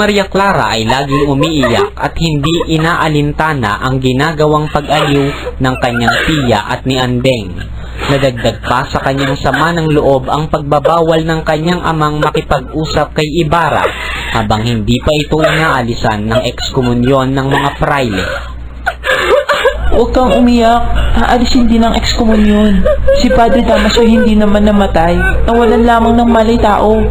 Maria Clara ay laging umiiyak at hindi inaalintana ang ginagawang pag-aliw ng kanyang tiya at ni Andeng. Nadagdag pa sa kanyang sama ng loob ang pagbabawal ng kanyang amang makipag-usap kay Ibarra habang hindi pa ito inaalisan ng ekskomunyon ng mga praile. Huwag kang umiyak. Aalisin din ang ekskomunyon. Si Padre Damaso hindi naman namatay. Nawalan lamang ng malay tao.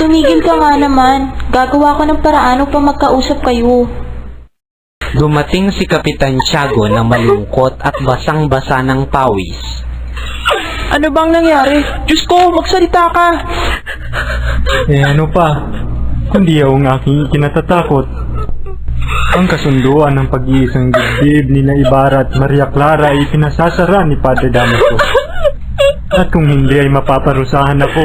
Tumigil ka nga naman. Gagawa ko ng paraan upang magkausap kayo. Dumating si Kapitan Tiago na malungkot at basang-basa ng pawis. Ano bang nangyari? Diyos ko, magsalita ka! Ano pa? Kundi ang aking kinatatakot. Ang kasunduan ng pag-iisang dibdib ni Ibarra at Maria Clara ay pinasasara ni Padre Damaso. At kung hindi ay mapaparusahan ako,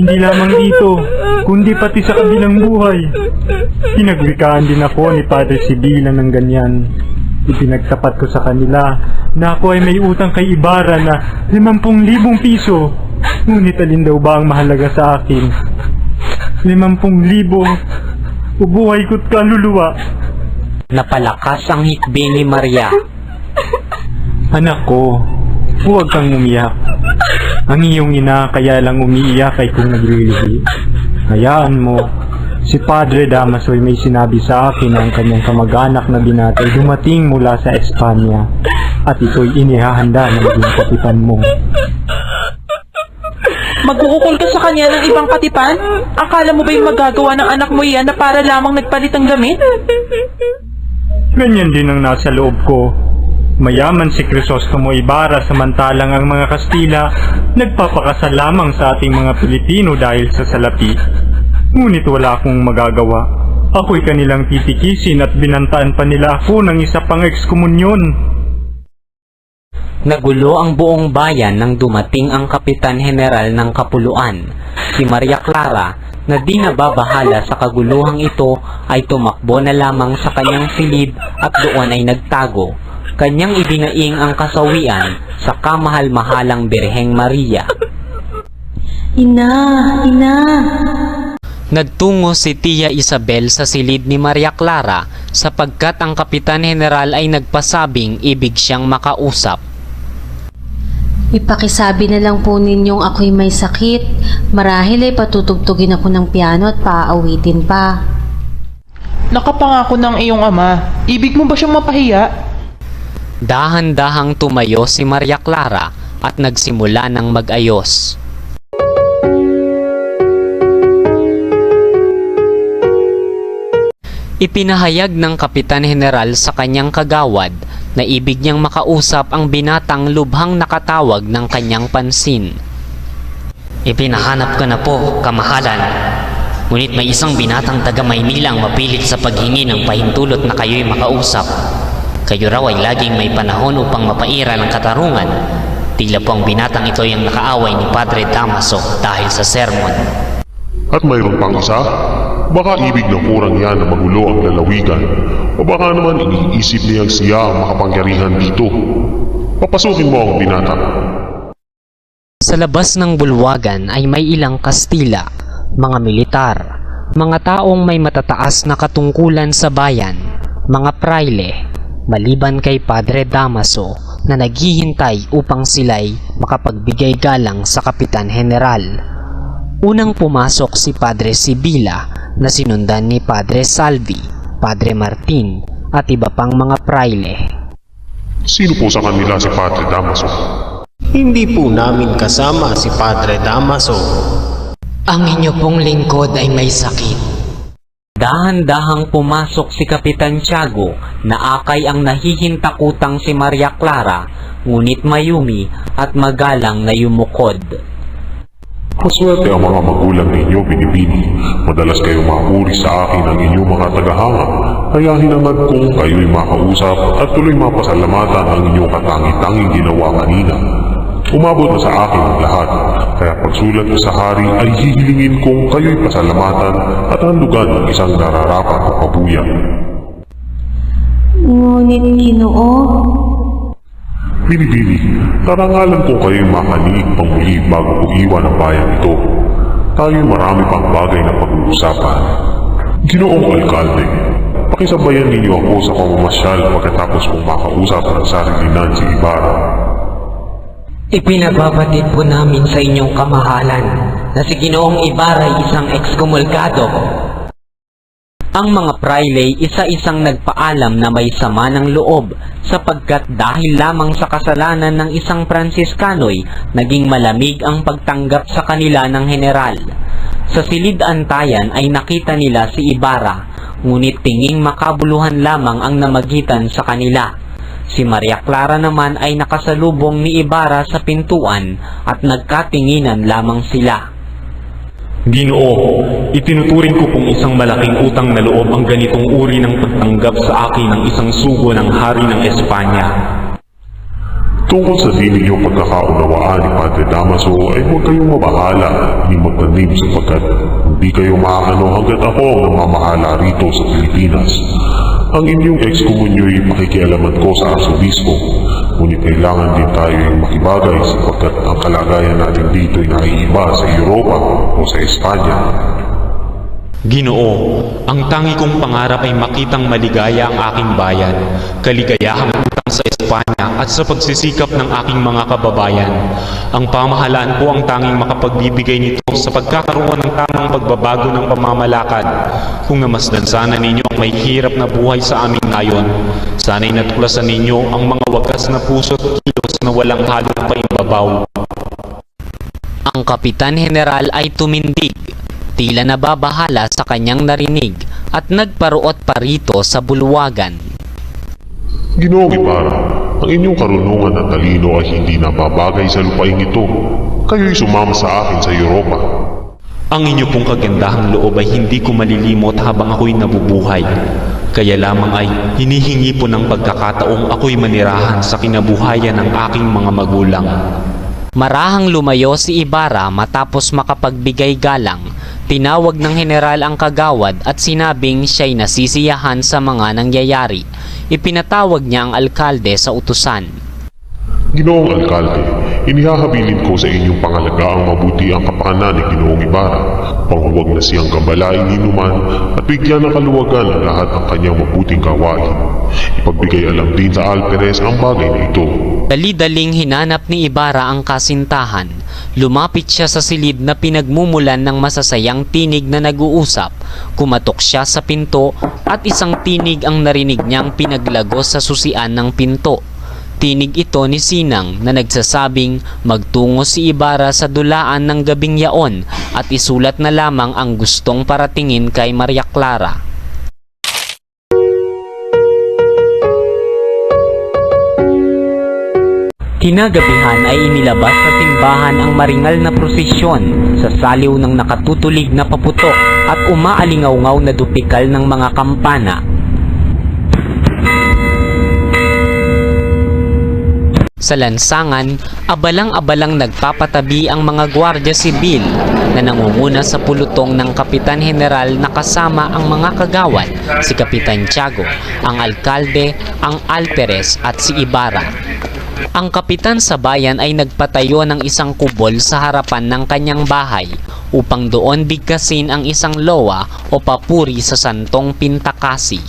hindi lamang dito, kundi pati sa kabilang buhay. Pinagwikaan din ako ni Padre Sibila ng ganyan. Ipinagtapat ko sa kanila na ako ay may utang kay Ibarra na 50,000 piso. Ngunit alin daw ba ang mahalaga sa akin? 50,000? Ubuhay ko't kaluluwa. Napalakas ang hikbi ni Maria. Anak ko, huwag kang umiyak. Ang iyong ina kaya lang umiiyak ay kung naglilihi. Hayaan mo, si Padre Damaso ay may sinabi sa akin na ang kanyang kamag-anak na binatay dumating mula sa Espanya at ito'y inihahanda ng maging kapitan mo. Mag-uukol ka sa kanya ng ibang katipan? Akala mo ba'y magagawa ng anak mo yan na para lamang nagpalit ang damit? Ganyan din ang nasa loob ko. Mayaman si Crisostomo Ibarra samantalang ang mga Kastila nagpapakasal lamang sa ating mga Pilipino dahil sa salapi. Ngunit wala akong magagawa. Ako'y kanilang titikisin at binantaan pa nila ako ng isa pang ekskomunyon. Nagulo ang buong bayan nang dumating ang Kapitan General ng Kapuluan, si Maria Clara, na di nababahala sa kaguluhang ito ay tumakbo na lamang sa kanyang silid at doon ay nagtago. Kanyang ibinaing ang kasawian sa kamahal-mahalang Birheng Maria. Ina! Nagtungo si Tia Isabel sa silid ni Maria Clara sapagkat ang Kapitan General ay nagpasabing ibig siyang makausap. Ipakisabi na lang po ninyong ako'y may sakit. Marahil ay patutugtugin ako ng piano at paaawitin pa. Nakapangako ng iyong ama. Ibig mo ba siyang mapahiya? Dahan-dahang tumayo si Maria Clara at nagsimula ng mag-ayos. Ipinahayag ng Kapitan General sa kanyang kagawad na ibig niyang makausap ang binatang lubhang nakatawag ng kanyang pansin. Ipinahanap ko na po, kamahalan. Ngunit may isang binatang taga Maynila ang mapilit sa paghingi ng pahintulot na kayo'y makausap. Kayo raw ay laging may panahon upang mapaira ng katarungan. Tila po ang binatang ito ay ang nakaaway ni Padre Damaso dahil sa sermon. At mayroon pang isa? Baka ibig ng kurang yan na magulo ang lalawigan. O baka naman iniisip niyang siya ang makapangyarihan dito. Papasukin mo ang binata. Sa labas ng bulwagan ay may ilang Kastila, mga militar, mga taong may matataas na katungkulan sa bayan, mga praile, maliban kay Padre Damaso na naghihintay upang sila'y makapagbigay galang sa Kapitan General. Unang pumasok si Padre Sibila na sinundan ni Padre Salvi, Padre Martin at iba pang mga praile. Sino po sa kanila si Padre Damaso? Hindi po namin kasama si Padre Damaso. Ang inyo pong lingkod ay may sakit. Dahan-dahang pumasok si Kapitan Tiago na akay ang nahihintakutang si Maria Clara, ngunit mayumi at magalang na yumukod. Maswerte ang mga magulang ninyo, Binibini. Madalas kayong mapuri sa akin ang inyong mga tagahanga, kaya hinangad kong kayo'y makausap at tuloy mapasalamatan ang inyong katangi-tanging ginawa kanina. Umabot na sa akin ang lahat, kaya pagsulat ko sa hari ay hihilingin kong kayo'y pasalamatan at handugan ng isang nararapat na kabuyan. Ngunit Ginoo, Binibini, karangalan kong kayo'y makaliig pang muli bago ko iwan ang bayan ito. Tayo'y marami pang bagay na pag-uusapan, Ginoong Alkalde, pakisabayan ninyo ako sa pamamasyal pagkatapos kong makausap ng sarilinan si Ibarra. Ipinagbabatid po namin sa inyong kamahalan na si Ginoong Ibarra ay isang ekskomulgado. Ang mga praile isa-isang nagpaalam na may sama ng loob sapagkat dahil lamang sa kasalanan ng isang Pransiskano'y naging malamig ang pagtanggap sa kanila ng general. Sa silid-antayan ay nakita nila si Ibarra, ngunit tinging makabuluhan lamang ang namagitan sa kanila. Si Maria Clara naman ay nakasalubong ni Ibarra sa pintuan at nagkatinginan lamang sila. Ginoo, itinuturing ko pong isang malaking utang na loob ang ganitong uri ng pagtanggap sa akin ng isang sugo ng hari ng Espanya. Tungkol sa di ninyong pagkakaunawaan ni Padre Damaso ay huwag kayong mabahala ni magtanim sapagkat hindi kayo maaano hanggat ako ang namamahala rito sa Pilipinas. Ang inyong ekskomunyo'y makikialaman ko sa Arsobispo, ngunit kailangan din tayo yung makibagay sapagkat ang kalagayan natin dito ay naiiba sa Europa o sa Espanya. Ginoo, ang tangi kong pangarap ay makitang maligaya ang aking bayan, kaligayahang utang sa Espanya at sa pagsisikap ng aking mga kababayan. Ang pamahalaan po ang tanging makapagbibigay nito sa pagkakaroon ng tamang pagbabago ng pamamalakad. Kung namasdan sana ninyo ang may hirap na buhay sa amin ngayon, sana'y natuklasan ninyo ang mga wagas na puso at kilos na walang halong paimbabaw. Ang Kapitan General ay tumindig, tila nababahala sa kanyang narinig at nagparuot pa rito sa bulwagan. Ginoong Ibarra, ang inyong karunungan at talino ay hindi nababagay sa lupain ito. Kayo'y sumama sa akin sa Europa. Ang inyo pong kagandahang loob ay hindi ko malilimot habang ako'y nabubuhay. Kaya lamang ay hinihingi po ng pagkakataong ako'y manirahan sa kinabuhayan ng aking mga magulang. Marahang lumayo si Ibarra matapos makapagbigay galang. Tinawag ng general ang kagawad at sinabing siya'y nasisiyahan sa mga nangyayari. Ipinatawag niya ang alkalde sa utusan. Ginoong Alkalde, inihahabilin ko sa inyong pangalagaang mabuti ang kapakanan ni Ginoong Ibarra, panghuwag na siyang gambalain ni Numan at bigyan ng kaluwagan ang lahat ng kanyang mabuting gawain. Ipagbigay alam din sa Alperes ang bagay na ito. Dali-daling hinanap ni Ibarra ang kasintahan. Lumapit siya sa silid na pinagmumulan ng masasayang tinig na nag-uusap. Kumatok siya sa pinto at isang tinig ang narinig niyang pinaglagos sa susian ng pinto. Tinig ito ni Sinang na nagsasabing magtungo si Ibarra sa dulaan ng gabing yaon at isulat na lamang ang gustong paratingin kay Maria Clara. Kinagabihan ay inilabas sa simbahan ang maringal na prosesyon sa saliw ng nakatutulig na paputok at umaalingaw-ngaw na dupikal ng mga kampana. Sa lansangan, abalang-abalang nagpapatabi ang mga gwardya sibil na nangunguna sa pulutong ng Kapitan General na kasama ang mga kagawad, si Kapitan Tiago, ang alkalde, ang alperes at si Ibarra. Ang kapitan sa bayan ay nagpatayo ng isang kubol sa harapan ng kanyang bahay upang doon bigkasin ang isang lowa o papuri sa Santong Pintakasi.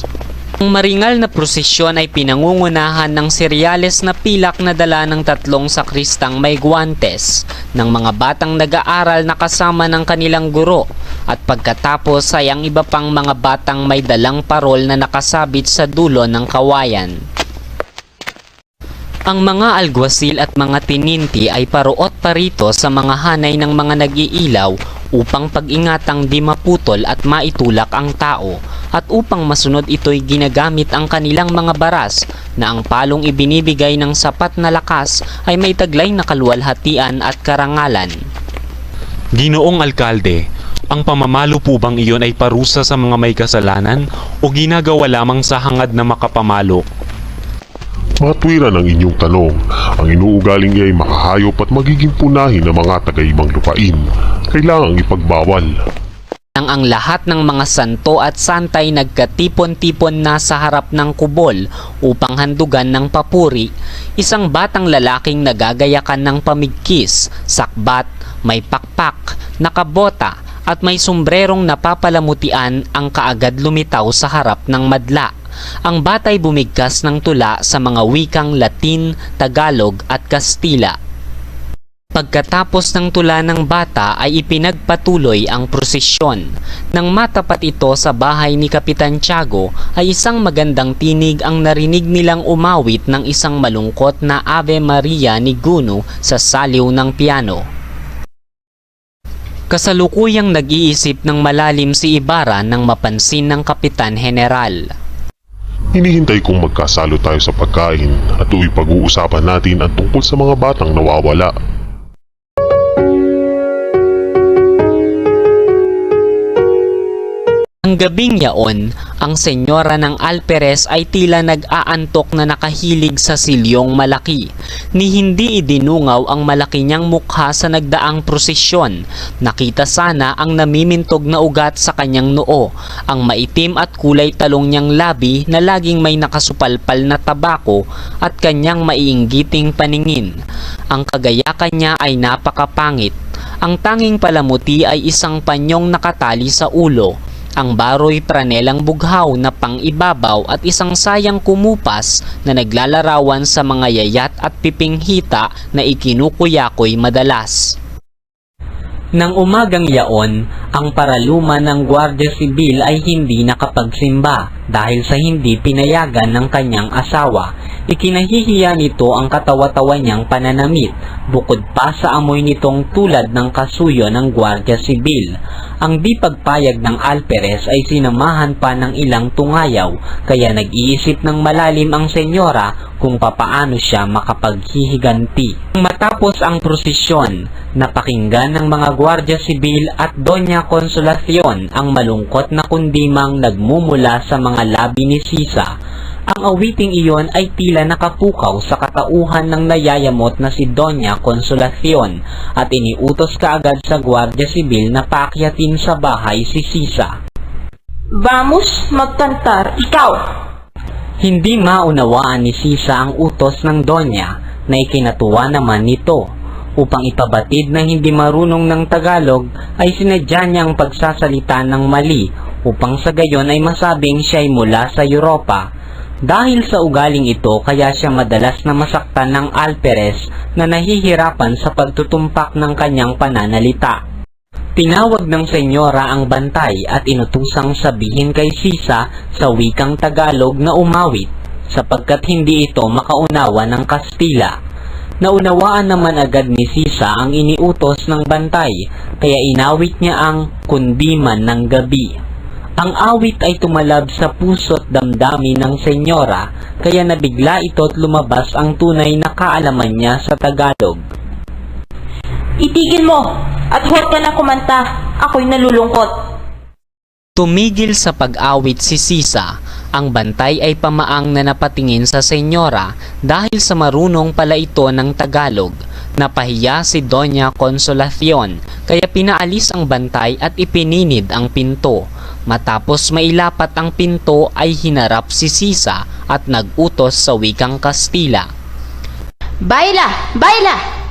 Ang maringal na prosesyon ay pinangungunahan ng seryales na pilak na dala ng 3 sakristang may guwantes, ng mga batang nag-aaral na kasama ng kanilang guro, at pagkatapos ay ang iba pang mga batang may dalang parol na nakasabit sa dulo ng kawayan. Ang mga alguasil at mga tininti ay paruot pa rito sa mga hanay ng mga nag-iilaw upang pag-ingatang di maputol at maitulak ang tao, at upang masunod ito'y ginagamit ang kanilang mga baras na ang palong ibinibigay ng sapat na lakas ay may taglay na kaluwalhatian at karangalan. Ginoong Alkalde, ang pamamalo po bang iyon ay parusa sa mga may kasalanan o ginagawa lamang sa hangad na makapamalo? Matwiran ang inyong tanong. Ang inuugaling niya ay makahayop at magiging punahin ng mga taga-ibang lupain. Kailangang ipagbawal. Nang ang lahat ng mga santo at santay nagkatipon-tipon na sa harap ng kubol upang handugan ng papuri, isang batang lalaking nagagayakan ng pamigkis, sakbat, may pakpak, nakabota at may sombrerong napapalamutian ang kaagad lumitaw sa harap ng madla. Ang bata'y bumigkas ng tula sa mga wikang Latin, Tagalog at Kastila. Pagkatapos ng tula ng bata ay ipinagpatuloy ang prosesyon. Nang matapat ito sa bahay ni Kapitan Tiago ay isang magandang tinig ang narinig nilang umawit ng isang malungkot na Ave Maria ni Guno sa saliw ng piano. Kasalukuyang nag-iisip ng malalim si Ibarra nang mapansin ng Kapitan General. Hinihintay kong magkasalo tayo sa pagkain at tuwing pag-uusapan natin ang tungkol sa mga batang nawawala. Ang gabing yaon, ang senyora ng Alperes ay tila nag-aantok na nakahilig sa silyong malaki. Ni hindi idinungaw ang malaki niyang mukha sa nagdaang prosesyon. Nakita sana ang namimintog na ugat sa kanyang noo, ang maitim at kulay talong niyang labi na laging may nakasupalpal na tabako at kanyang maiinggiting paningin. Ang kagayakan niya ay napakapangit. Ang tanging palamuti ay isang panyong nakatali sa ulo. Ang baroy pranelang bughaw na pang-ibabaw at isang sayang kumupas na naglalarawan sa mga yayat at pipinghita na ikinukuyakoy madalas. Nang umagang yaon, ang paraluman ng Guardia Sibil ay hindi nakapagsimba dahil sa hindi pinayagan ng kanyang asawa. Ikinahihiya nito ang katawa-tawa niyang pananamit, bukod pa sa amoy nitong tulad ng kasuyo ng Guardia Sibil. Ang di pagpayag ng Alperes ay sinamahan pa ng ilang tungayaw, kaya nag-iisip ng malalim ang senyora kung papaano siya makapaghihiganti. Matapos ang prosesyon, napakinggan ng mga Guardia Sibil at Doña Consolacion ang malungkot na kundimang nagmumula sa mga labi ni Sisa. Ang awiting iyon ay tila nakapukaw sa katauhan ng nayayamot na si Doña Consolacion at iniutos kaagad sa Guardia Sibil na paakyatin sa bahay si Sisa. Vamos, magkantar, ikaw! Hindi maunawaan ni Sisa ang utos ng Donya na ikinatuwa naman nito. Upang ipabatid na hindi marunong ng Tagalog ay sinadya niyang pagsasalita ng mali upang sa gayon ay masabing siya'y mula sa Europa. Dahil sa ugaling ito kaya siya madalas na masaktan ng Alperes na nahihirapan sa pagtutumpak ng kanyang pananalita. Tinawag ng senyora ang bantay at inutusang sabihin kay Sisa sa wikang Tagalog na umawit sapagkat hindi ito makaunawa ng Kastila. Naunawaan naman agad ni Sisa ang iniutos ng bantay kaya inawit niya ang Kundiman ng Gabi. Ang awit ay tumalab sa puso't damdamin ng senyora kaya nabigla ito't lumabas ang tunay na kaalaman niya sa Tagalog. Itigil mo at huwag ka na kumanta, ako'y nalulungkot. Tumigil sa pag-awit si Sisa. Ang bantay ay pamaang na napatingin sa senyora dahil sa marunong pala ito ng Tagalog. Napahiya si Doña Consolacion kaya pinaalis ang bantay at ipininid ang pinto. Matapos mailapat ang pinto ay hinarap si Sisa at nag-utos sa wikang Kastila. Baila! Baila!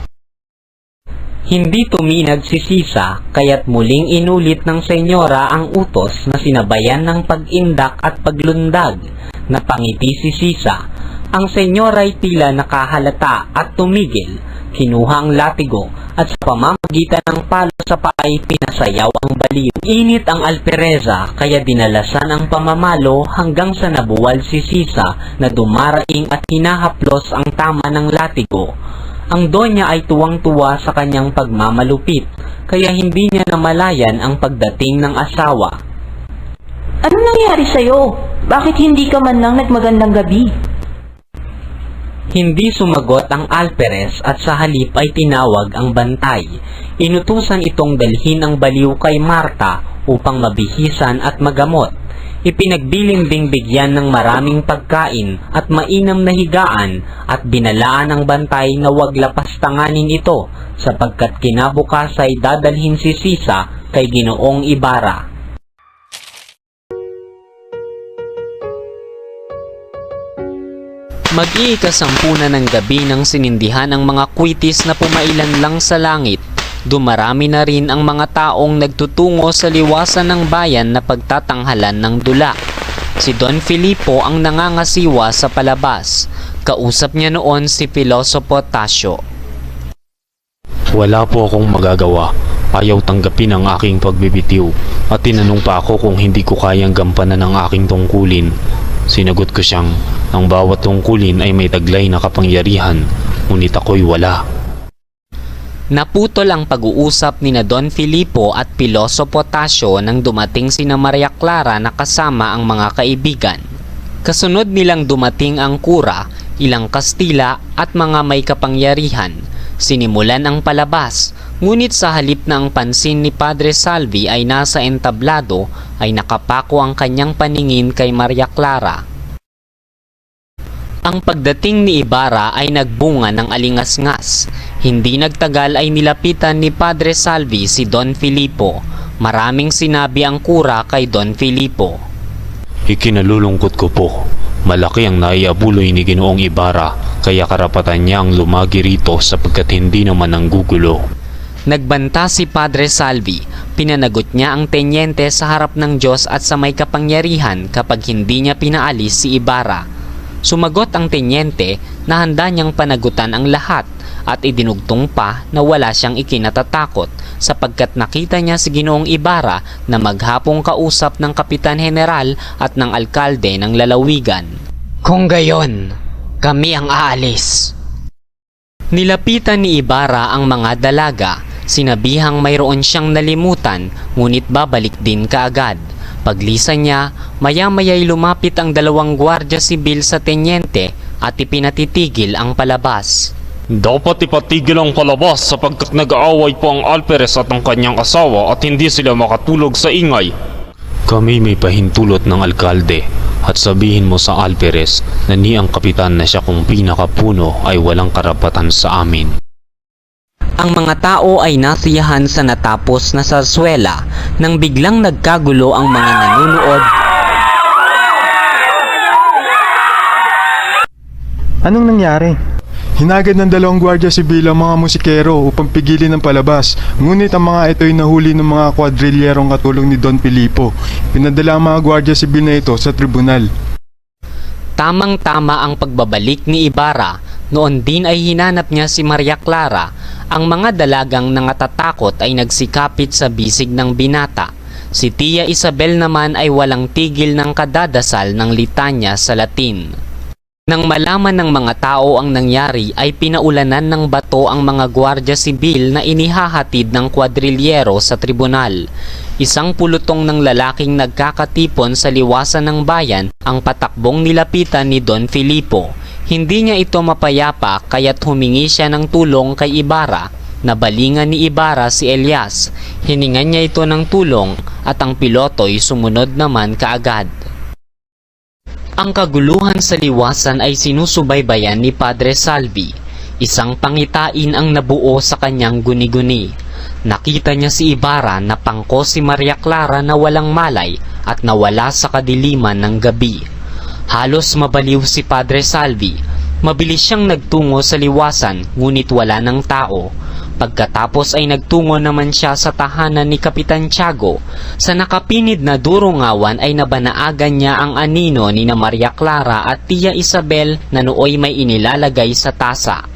Hindi tuminag si Sisa kaya't muling inulit ng senyora ang utos na sinabayan ng pag-indak at paglundag. Napangiti si Sisa. Ang senyora ay tila nakahalata at tumigil. Kinuha ang latigo at sa pamamagitan ng palo sa paay pinasayaw ang baliw. Init ang alpereza kaya dinalasan ang pamamalo hanggang sa nabuwal si Sisa na dumaraing at hinahaplos ang tama ng latigo. Ang Donya ay tuwang-tuwa sa kanyang pagmamalupit, kaya hindi niya namalayan ang pagdating ng asawa. Ano nangyari sa'yo? Bakit hindi ka man lang nagmagandang gabi? Hindi sumagot ang Alperes at sa halip ay tinawag ang bantay. Inutusan itong dalhin ang baliw kay Marta upang mabihisan at magamot. Ipinagbiling ding bigyan ng maraming pagkain at mainam na higaan at binalaan ang bantay na huwag lapastanganin ito sapagkat kinabukas ay dadalhin si Sisa kay Ginoong Ibarra. Mag-iikasampu na ng gabi nang sinindihan ang mga kwitis na pumailan lang sa langit. dumarami na rin ang mga taong nagtutungo sa liwasan ng bayan na pagtatanghalan ng dula. Si Don Filipo ang nangangasiwa sa palabas. Kausap niya noon si Pilosopo Tasio. Wala po akong magagawa. Ayaw tanggapin ang aking pagbibitiw at tinanong pa ako kung hindi ko kayang gampanan ang aking tungkulin. Sinagot ko siyang ang bawat tungkulin ay may taglay na kapangyarihan, ngunit ako'y wala. Naputol ang pag-uusap ni na Don Filipo at Pilosopo Tasio nang dumating sina Maria Clara na kasama ang mga kaibigan. Kasunod nilang dumating ang kura, ilang Kastila at mga may kapangyarihan. Sinimulan ang palabas, ngunit sa halip na ang pansin ni Padre Salvi ay nasa entablado, ay nakapako ang kanyang paningin kay Maria Clara. Ang pagdating ni Ibarra ay nagbunga ng alingas-ngas. Hindi nagtagal ay nilapitan ni Padre Salvi si Don Filipo. Maraming sinabi ang kura kay Don Filipo. Ikinalulungkot ko po. Malaki ang naiabuloy ni Ginoong Ibarra, kaya karapatan niya ang lumagi rito sapagkat hindi naman nanggugulo. Nagbanta si Padre Salvi. Pinanagot niya ang tenyente sa harap ng Diyos at sa may kapangyarihan kapag hindi niya pinaalis si Ibarra. Sumagot ang tenyente na handa niyang panagutan ang lahat at idinugtong pa na wala siyang ikinatatakot sapagkat nakita niya si Ginoong Ibarra na maghapong kausap ng Kapitan General at ng Alkalde ng lalawigan. Kung gayon, kami ang aalis. Nilapitan ni Ibarra ang mga dalaga. Sinabihang mayroon siyang nalimutan, ngunit babalik din kaagad. Paglisan niya, maya-maya'y lumapit ang 2 gwardiya sibil sa tenyente at ipinatitigil ang palabas. Dapat ipatigil ang palabas sapagkat nag-aaway po ang Alperes at ang kanyang asawa at hindi sila makatulog sa ingay. Kami may pahintulot ng alkalde at sabihin mo sa Alperes na ni ang kapitan na siya kung pinakapuno ay walang karapatan sa amin. Ang mga tao ay nasiyahan sa natapos na sarswela nang biglang nagkagulo ang mga nanunood. Anong nangyari? Hinagad ng 2 gwardiya sibil ang mga musikero upang pigilin ang palabas. Ngunit ang mga ito'y nahuli ng mga kwadrilyerong katulong ni Don Filipo. Pinadala ang mga gwardiya sibil na ito sa tribunal. Tamang-tama ang pagbabalik ni Ibarra. Noon din ay hinanap niya si Maria Clara. Ang mga dalagang nangatatakot ay nagsikapit sa bisig ng binata. Si Tia Isabel naman ay walang tigil ng kadadasal ng litanya sa Latin. Nang malaman ng mga tao ang nangyari ay pinaulanan ng bato ang mga gwardiya sibil na inihahatid ng kwadrilyero sa tribunal. Isang pulutong ng lalaking nagkakatipon sa liwasan ng bayan ang patakbong nilapitan ni Don Filipo. Hindi niya ito mapayapa kaya't humingi siya ng tulong kay Ibarra. Nabalingan ni Ibarra si Elias. Hiningan niya ito ng tulong at ang piloto'y sumunod naman kaagad. Ang kaguluhan sa liwasan ay sinusubaybayan ni Padre Salvi. Isang pangitain ang nabuo sa kanyang guni-guni. Nakita niya si Ibarra na pangko si Maria Clara na walang malay at nawala sa kadiliman ng gabi. Halos mabaliw si Padre Salvi. Mabilis siyang nagtungo sa liwasan ngunit wala ng tao. Pagkatapos ay nagtungo naman siya sa tahanan ni Kapitan Tiago. Sa nakapinid na durungawan ay nabanaagan niya ang anino ni na Maria Clara at Tia Isabel na nooy may inilalagay sa tasa.